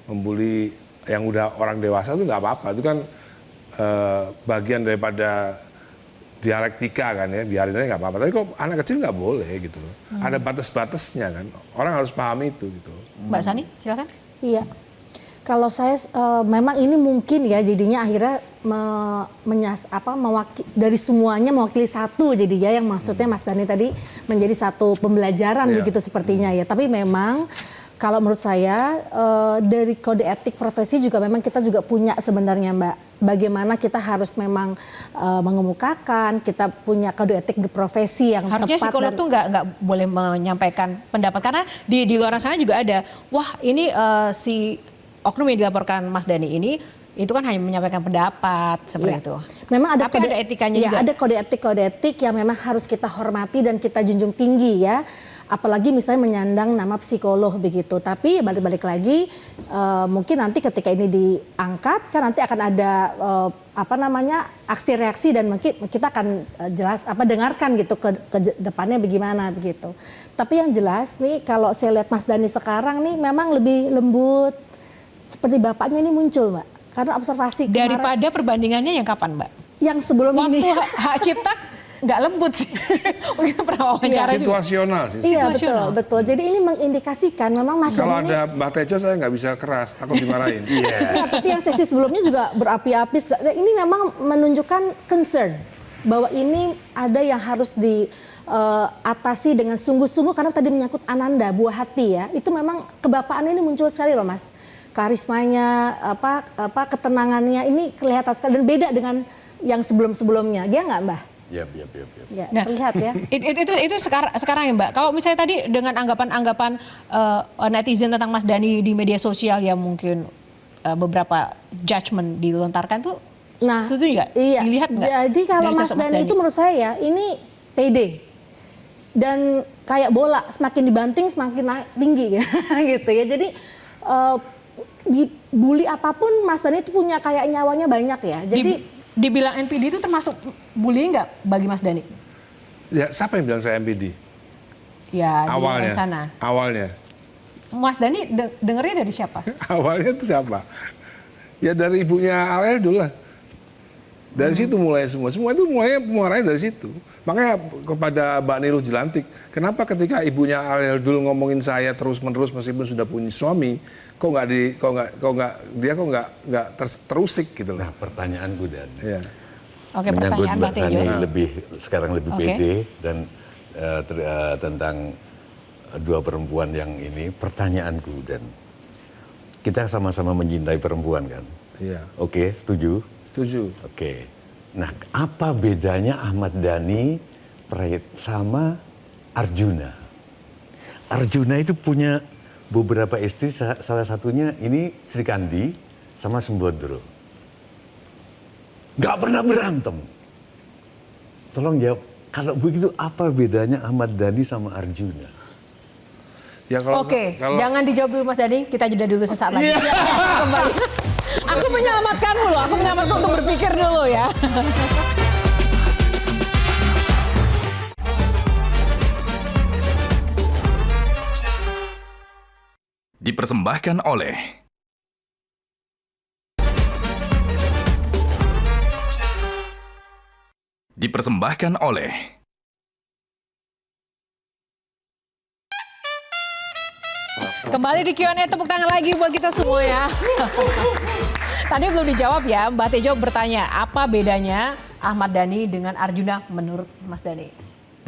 Membuli yang udah orang dewasa itu nggak apa-apa. Itu kan bagian daripada dialektika kan ya, biarin aja nggak apa-apa. Tapi kok anak kecil nggak boleh gitu loh. Ada batas-batasnya kan. Orang harus pahami itu gitu loh. Mbak Sani, silakan. Iya. Kalau saya memang ini mungkin ya jadinya akhirnya dari semuanya mewakili satu jadinya yang maksudnya Mas Dhani tadi menjadi satu pembelajaran begitu sepertinya ya. Tapi memang kalau menurut saya dari kode etik profesi juga memang kita juga punya sebenarnya Mbak. Bagaimana kita harus memang mengemukakan, kita punya kode etik di profesi yang Harusnya tepat. psikolog tuh nggak boleh menyampaikan pendapat karena di luar sana juga ada, wah ini si oknum yang dilaporkan Mas Dhani ini itu kan hanya menyampaikan pendapat seperti itu. Memang ada tapi ada etikanya juga. Ada kode etik yang memang harus kita hormati dan kita junjung tinggi ya. Apalagi misalnya menyandang nama psikolog begitu. Tapi balik-balik lagi mungkin nanti ketika ini diangkat kan nanti akan ada aksi reaksi dan mungkin kita akan dengarkan gitu ke depannya bagaimana begitu. Tapi yang jelas nih kalau saya lihat Mas Dhani sekarang nih memang lebih lembut. Seperti bapaknya ini muncul, Mbak. Karena observasi kemarin. Daripada perbandingannya yang kapan, Mbak? Yang sebelum ini. Waktu hak cipta nggak lembut sih. Mungkin pernah wawancara juga. Situasional sih. Iya, betul. Jadi ini mengindikasikan memang Mas Dhani. Kalau ada Mbak Tejo saya nggak bisa keras, takut dimarahin. Iya, tapi yang sesi sebelumnya juga berapi-api. Ini memang menunjukkan concern bahwa ini ada yang harus diatasi dengan sungguh-sungguh karena tadi menyangkut Ananda, buah hati ya. Itu memang kebapaan ini muncul sekali loh, Mas. Karismanya, ketenangannya ini kelihatan sekali dan beda dengan yang sebelum-sebelumnya. Dia nggak, Mbak? Ya. Ya, Nah, terlihat ya. Itu sekarang ya Mbak. Kalau misalnya tadi dengan anggapan netizen tentang Mas Dhani di media sosial yang mungkin beberapa judgement dilontarkan tuh, setuju nggak? Iya. Dilihat nggak? Jadi kalau Mas Dhani itu menurut saya ya, ini pede. Dan kayak bola, semakin dibanting semakin tinggi gitu ya. Jadi dibully apapun Mas Dhani itu punya kayak nyawanya banyak ya. Jadi dibilang NPD itu termasuk bullying nggak bagi Mas Dhani? Ya, siapa yang bilang saya NPD? Ya, awalnya. Di sana. Awalnya. Mas Dhani dengernya dari siapa? Awalnya itu siapa? Ya dari ibunya Al dulu lah. Dari situ mulai semua. Semua itu mulainya dari situ. Makanya kepada Mbak Niluh Jelantik, kenapa ketika ibunya Al dulu ngomongin saya terus-menerus meskipun sudah punya suami, kok nggak terusik gitu loh. Nah, pertanyaanku Dan. Ya. Oke, menyangkut pertanyaan Mbak Sani Tejo. sekarang lebih pede dan tentang dua perempuan yang ini, pertanyaanku Dan. Kita sama-sama mencintai perempuan kan? Iya. Oke, setuju? Setuju. Oke. Nah, apa bedanya Ahmad Dhani sama Arjuna? Arjuna itu punya beberapa istri, salah satunya ini Sri Kandi sama Sembodro. Nggak pernah berantem. Tolong jawab, kalau begitu apa bedanya Ahmad Dhani sama Arjuna? Ya, Oke, jangan dijawab dulu Mas Dhani, kita jeda dulu sesaat lagi. Kembali. Aku menyelamatkanmu loh, aku menyelamatkan untuk berpikir dulu ya. Dipersembahkan oleh Kembali di Q&A, tepuk tangan lagi buat kita semua ya. Tadi belum dijawab ya, Mbak Tejo bertanya, apa bedanya Ahmad Dhani dengan Arjuna menurut Mas Dhani?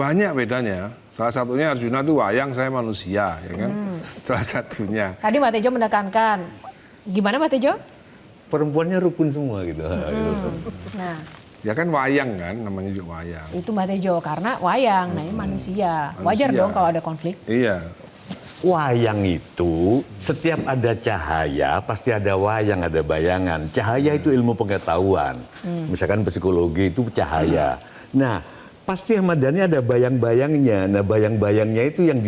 Banyak bedanya. Salah satunya Arjuna itu wayang, saya manusia, ya kan? Salah satunya. Tadi Mbak Tejo menekankan, gimana Mbak Tejo? Perempuannya rukun semua gitu. Nah, Ya kan wayang kan, namanya juga wayang. itu Mbak Tejo, karena wayang, nah ini manusia. Wajar Manusia. dong kalau ada konflik. Iya. Wayang itu setiap ada cahaya pasti ada wayang, ada bayangan. Cahaya itu ilmu pengetahuan. Misalkan psikologi itu cahaya. Nah, pasti Ahmad Dhani ada bayang-bayangnya. Nah, bayang-bayangnya itu yang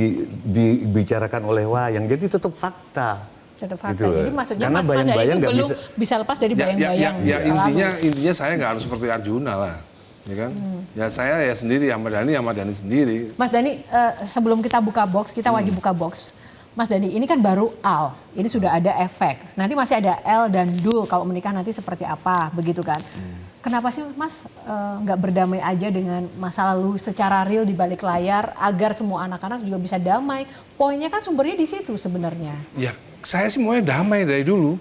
dibicarakan oleh wayang. Jadi tetap fakta. Tetap fakta. Gitu. Jadi maksudnya Karena Mas Dhani bayang-bayang itu nggak belum bisa lepas dari bayang-bayang. Ya intinya saya nggak harus seperti Arjuna lah, ya kan? Ya saya ya sendiri, Ahmad Dhani sendiri. Mas Dhani, sebelum kita buka box, kita wajib buka box. Mas Dhani, ini kan baru Al, ini sudah ada efek. Nanti masih ada L dan Dul, kalau menikah nanti seperti apa, begitu kan? Kenapa sih Mas nggak berdamai aja dengan masa lalu secara real di balik layar agar semua anak-anak juga bisa damai? Poinnya kan sumbernya di situ sebenarnya. Ya, saya sih maunya damai dari dulu.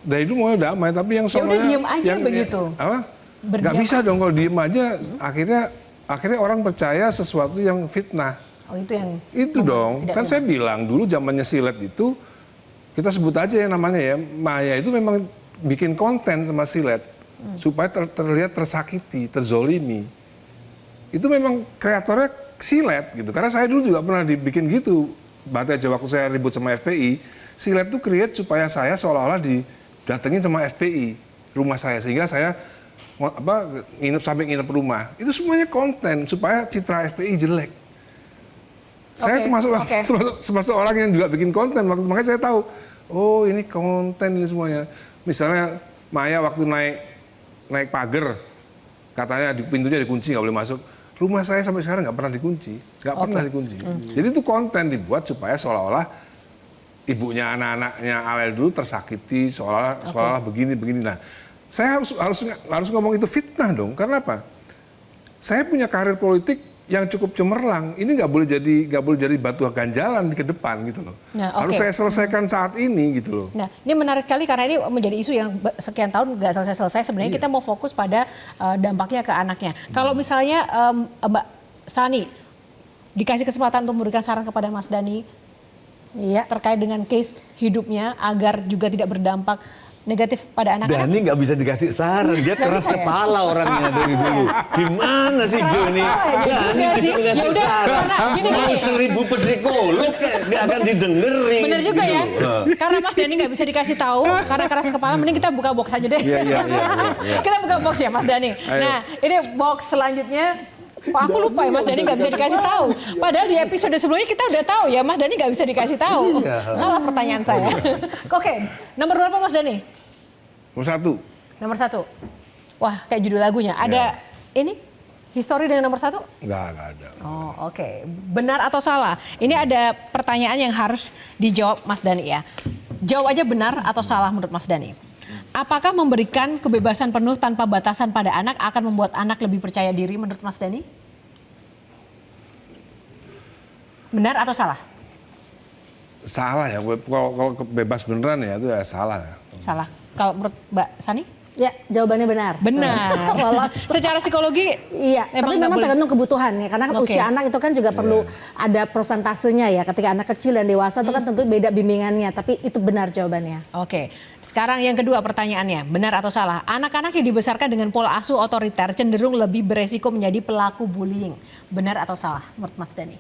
Dari dulu maunya damai, tapi yang Ya udah diem aja begitu. Apa? Berdiam Nggak bisa dong kalau diem aja. Akhirnya orang percaya sesuatu yang fitnah. Oh itu yang Itu dong. Kan saya bilang dulu zamannya silet itu, kita sebut aja yang namanya ya, Maya itu memang bikin konten sama silet. Supaya terlihat tersakiti, terzolimi. Itu memang kreatornya silet gitu. Karena saya dulu juga pernah dibikin gitu. Bahkan waktu saya ribut sama FPI, silet itu create supaya saya seolah-olah didatengin sama FPI rumah saya. Sehingga saya sampai nginep rumah. Itu semuanya konten supaya citra FPI jelek. Saya termasuk orang yang juga bikin konten. Makanya saya tahu, oh ini konten ini semuanya. Misalnya Maya waktu naik pagar, katanya pintunya dikunci, nggak boleh masuk. Rumah saya sampai sekarang nggak pernah dikunci, pernah dikunci. Jadi itu konten dibuat supaya seolah-olah ibunya anak-anaknya Alel dulu tersakiti, seolah-olah begini. Nah, saya harus ngomong itu fitnah dong. Karena apa? Saya punya karir politik yang cukup cemerlang. Ini nggak boleh jadi batu ganjalan ke depan gitu loh. Nah, harus saya selesaikan saat ini gitu loh. Nah, ini menarik sekali karena ini menjadi isu yang sekian tahun nggak selesai-selesai. Sebenarnya kita mau fokus pada dampaknya ke anaknya. Kalau misalnya Mbak Sani dikasih kesempatan untuk memberikan saran kepada Mas Dhani terkait dengan case hidupnya agar juga tidak berdampak negatif pada anak-anak. Dhani nggak bisa dikasih saran, dia keras kepala orangnya dari dulu. Gimana sih Joni? Dhani dikasih saran. Mau 1000 psikolog nggak akan didengerin. Bener juga gitu. ya. Karena Mas Dhani nggak bisa dikasih tahu, karena keras kepala, mending kita buka box aja deh. Iya. Kita buka box ya Mas Dhani. Nah, ini box selanjutnya. Aku lupa ya Mas Dhani nggak bisa dikasih tahu. Padahal di episode sebelumnya kita udah tahu ya Mas Dhani nggak bisa dikasih tahu. Salah pertanyaan saya. Oke, nomor berapa Mas Dhani? Nomor 1. Nomor 1. Wah, kayak judul lagunya. Ada ini histori dengan nomor 1? Nggak ada. Oh, oke. Benar atau salah? Ini ada pertanyaan yang harus dijawab Mas Dhani ya. Jawab aja benar atau salah menurut Mas Dhani. Apakah memberikan kebebasan penuh tanpa batasan pada anak akan membuat anak lebih percaya diri menurut Mas Dhani? Benar atau salah? Salah ya, kalau bebas beneran ya itu ya salah. Salah. Kalau menurut Mbak Sani? Ya, jawabannya benar. Benar. Lolos. Secara psikologi, iya, tapi memang tergantung kebutuhan ya, karena kan usia anak itu kan juga perlu ada prosentasenya ya. Ketika anak kecil dan dewasa itu kan tentu beda bimbingannya, tapi itu benar jawabannya. Oke. Sekarang yang kedua pertanyaannya, benar atau salah? Anak-anak yang dibesarkan dengan pola asuh otoriter cenderung lebih beresiko menjadi pelaku bullying. Benar atau salah menurut Mas Dhani?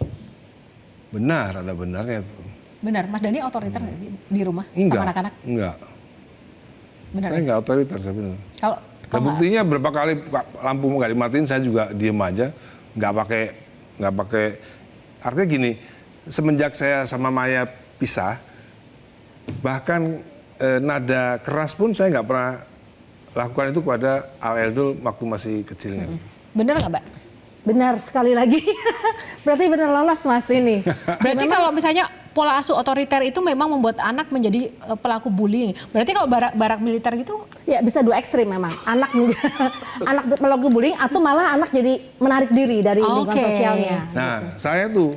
Benar, ada benarnya tuh. Benar, Mas Dhani otoriter nggak di rumah Enggak, sama anak-anak? Enggak. Benar. Saya nggak otoriter sebenarnya. Kalau buktinya berapa kali lampu nggak dimatiin saya juga diem aja, nggak pakai. Artinya gini, semenjak saya sama Maya pisah, bahkan nada keras pun saya nggak pernah lakukan itu kepada Al Eldul waktu masih kecilnya. benar nggak Mbak? Benar sekali lagi. Berarti benar lolos Mas ini. Berarti kalau misalnya pola asuh otoriter itu memang membuat anak menjadi pelaku bullying. Berarti kalau barak militer gitu? Ya bisa dua ekstrim memang. Anak pelaku bullying atau malah anak jadi menarik diri dari lingkungan sosialnya. Nah, saya tuh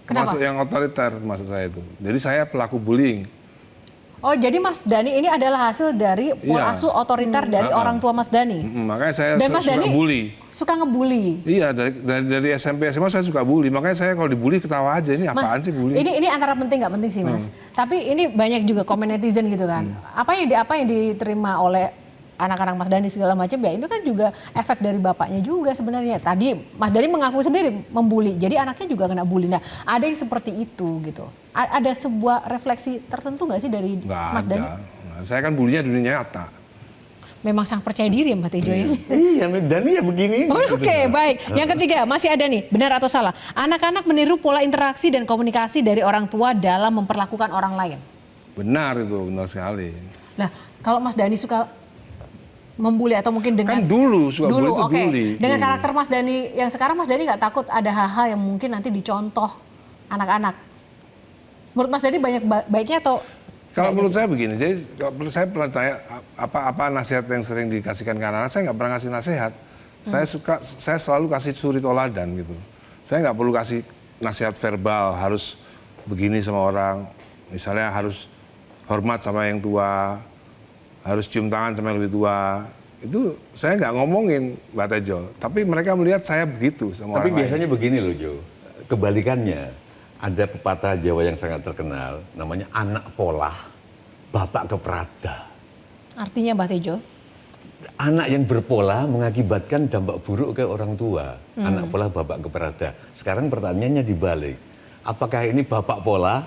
termasuk yang otoriter, maksud saya itu. Jadi saya pelaku bullying. Oh, jadi Mas Dhani ini adalah hasil dari pola asuh otoriter dari orang tua Mas Dhani. Makanya saya Dan Mas suka Dhani bully. Suka ngebully. Iya, dari SMP SMA saya suka bully. Makanya saya kalau dibully ketawa aja, ini apaan sih bully? Ini antara penting nggak penting sih Mas. Tapi ini banyak juga komen netizen gitu kan. Apa yang diterima oleh anak-anak Mas Dhani segala macam ya itu kan juga efek dari bapaknya juga sebenarnya. Tadi Mas Dhani mengaku sendiri membuli, jadi anaknya juga kena bully. Nah, ada yang seperti itu gitu. Ada sebuah refleksi tertentu nggak sih dari Mas Dhani? Nah, saya kan bulinya dunia nyata. Memang sangat percaya diri ya Mbak Tejo ya? Iya, Dhani ya begini. Oke, baik. Yang ketiga, masih ada nih, benar atau salah? Anak-anak meniru pola interaksi dan komunikasi dari orang tua dalam memperlakukan orang lain. Benar itu, benar sekali. Nah, kalau Mas Dhani suka membuli atau mungkin dengan kan dulu suka bully itu bully. Dengan karakter Mas Dhani yang sekarang, Mas Dhani nggak takut ada hal-hal yang mungkin nanti dicontoh anak-anak? Menurut Mas Dhani banyak baiknya atau Kalau menurut saya begini, jadi kalau menurut saya pernah tanya apa nasihat yang sering dikasihkan ke anak-anak, saya nggak pernah ngasih nasihat. Saya selalu kasih suri toladan gitu. Saya nggak perlu kasih nasihat verbal, harus begini sama orang, misalnya harus hormat sama yang tua, harus cium tangan sama yang lebih tua. Itu saya nggak ngomongin, Mbak Tejo. Tapi mereka melihat saya begitu sama Tapi orang biasanya lain. begini loh Jo, kebalikannya. Ada pepatah Jawa yang sangat terkenal, namanya anak pola, bapak keprada. Artinya Mbak Tejo? Anak yang berpola mengakibatkan dampak buruk ke orang tua. Anak pola, bapak keprada. Sekarang pertanyaannya dibalik. Apakah ini bapak pola,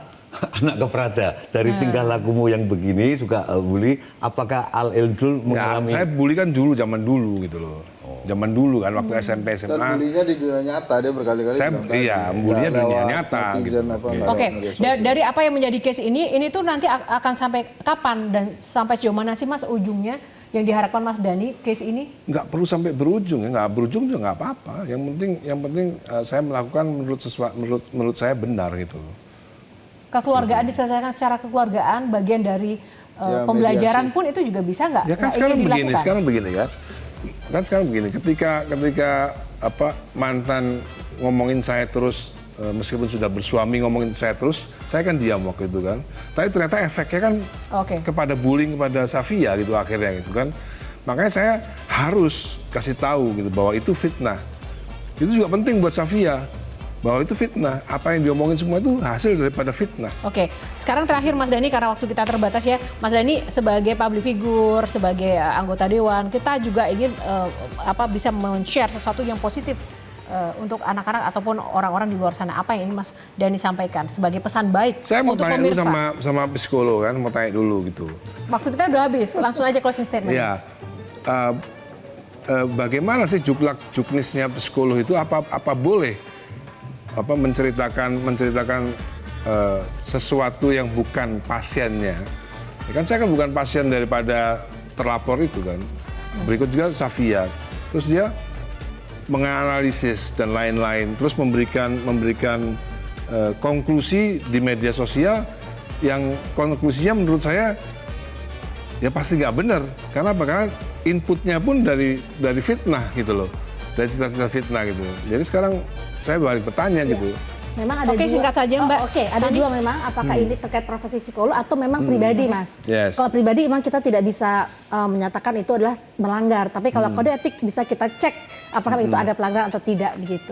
anak keprada? Dari tingkah lakumu yang begini, suka bully, apakah Al-Ildul Nggak, mengalami... saya bully kan dulu, zaman dulu gitu loh. Zaman dulu kan, waktu SMP, Dan SMA. bulinya di dunia nyata, dia berkali-kali Saya- bilang tadi. iya, Nggak bulinya dunia lewat nyata, netizen gitu. apa, nggak Oke, lewat media sosial. dari apa yang menjadi case ini tuh nanti akan sampai kapan dan sampai sejauh mana sih Mas ujungnya yang diharapkan Mas Dhani case ini? Nggak perlu sampai berujung ya, nggak berujung juga nggak apa-apa. Yang penting saya melakukan menurut saya benar gitu loh. Kekeluargaan diselesaikan secara kekeluargaan, bagian dari Ya, pembelajaran mediasi. pun itu juga bisa nggak? Ya kan Nggak sekarang ingin begini, dilakukan? sekarang begini. Ketika mantan ngomongin saya terus, meskipun sudah bersuami ngomongin saya terus, saya kan diam waktu itu kan. Tapi ternyata efeknya kan Oke. kepada bullying kepada Safia gitu akhirnya gitu kan. Makanya saya harus kasih tahu gitu bahwa itu fitnah. Itu juga penting buat Safia. Bahwa itu fitnah. Apa yang diomongin semua itu hasil daripada fitnah. Oke, sekarang terakhir Mas Dhani karena waktu kita terbatas ya, Mas Dhani sebagai public figure, sebagai anggota dewan, kita juga ingin bisa men-share sesuatu yang positif untuk anak-anak ataupun orang-orang di luar sana. Apa yang ini Mas Dhani sampaikan sebagai pesan baik Saya mau untuk tanya dulu pemirsa? sama psikolog kan, mau tanya dulu gitu. Waktu kita udah habis, langsung aja closing statement. Ya, bagaimana sih juknisnya psikolog itu? Apa boleh menceritakan sesuatu yang bukan pasiennya? Ya kan saya kan bukan pasien daripada terlapor itu kan. Berikut juga Safia, terus dia menganalisis dan lain-lain, terus memberikan konklusi di media sosial yang konklusinya menurut saya ya pasti nggak benar. Karena apa? Karena inputnya pun dari fitnah gitu loh, dari cita-cita fitnah gitu. Jadi sekarang saya balik bertanya gitu. Memang ada Oke, dua. singkat saja, Mbak. Oke, ada Sani. dua memang. Apakah ini terkait profesi psikolog atau memang pribadi, Mas? Yes. Kalau pribadi memang kita tidak bisa menyatakan itu adalah melanggar. Tapi kalau kode etik bisa kita cek apakah itu ada pelanggaran atau tidak begitu.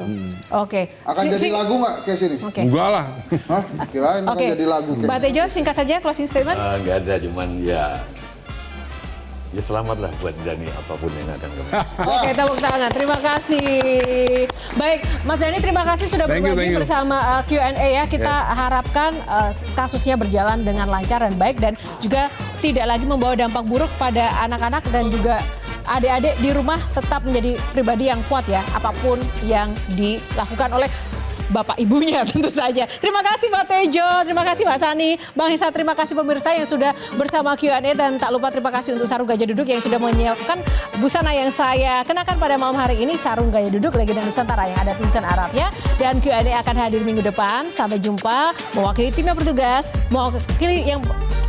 Oke. Akan jadi lagu nggak case ini? Oke. Enggak lah. Hah? Kirain akan Oke. jadi lagu case. Mbak Tejo, singkat saja closing statement. Nggak ada, cuman ya selamat lah buat Dhani apapun yang akan kembali. Oke, tepuk tangan. Terima kasih. Baik, Mas Dhani terima kasih sudah Thank you, berbagi thank you. bersama Q&A ya. Kita harapkan kasusnya berjalan dengan lancar dan baik dan juga tidak lagi membawa dampak buruk pada anak-anak dan juga adik-adik di rumah tetap menjadi pribadi yang kuat ya, apapun yang dilakukan oleh bapak ibunya tentu saja. Terima kasih Pak Tejo, terima kasih Mbak Sani, Bang Hisa, terima kasih pemirsa yang sudah bersama Q&A dan tak lupa terima kasih untuk Sarung Gajah Duduk yang sudah menyiapkan busana yang saya kenakan pada malam hari ini, Sarung Gaya Duduk Legenda Nusantara yang ada tulisan Arabnya, dan Q&A akan hadir minggu depan. Sampai jumpa. Mewakili tim yang bertugas,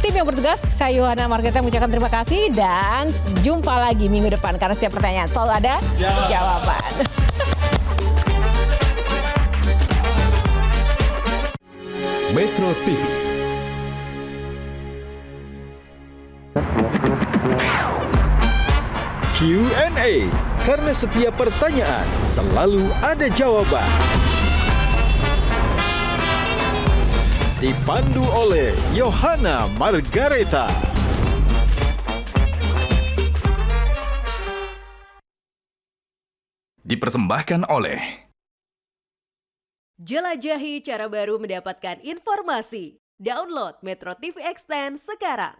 tim yang bertugas, saya Yohana Margareta mengucapkan terima kasih dan jumpa lagi minggu depan karena setiap pertanyaan selalu ada jawaban. Metro TV. Q&A, karena setiap pertanyaan selalu ada jawaban. Dipandu oleh Yohana Margareta. Dipersembahkan oleh Jelajahi cara baru mendapatkan informasi. Download Metro TV Extend sekarang.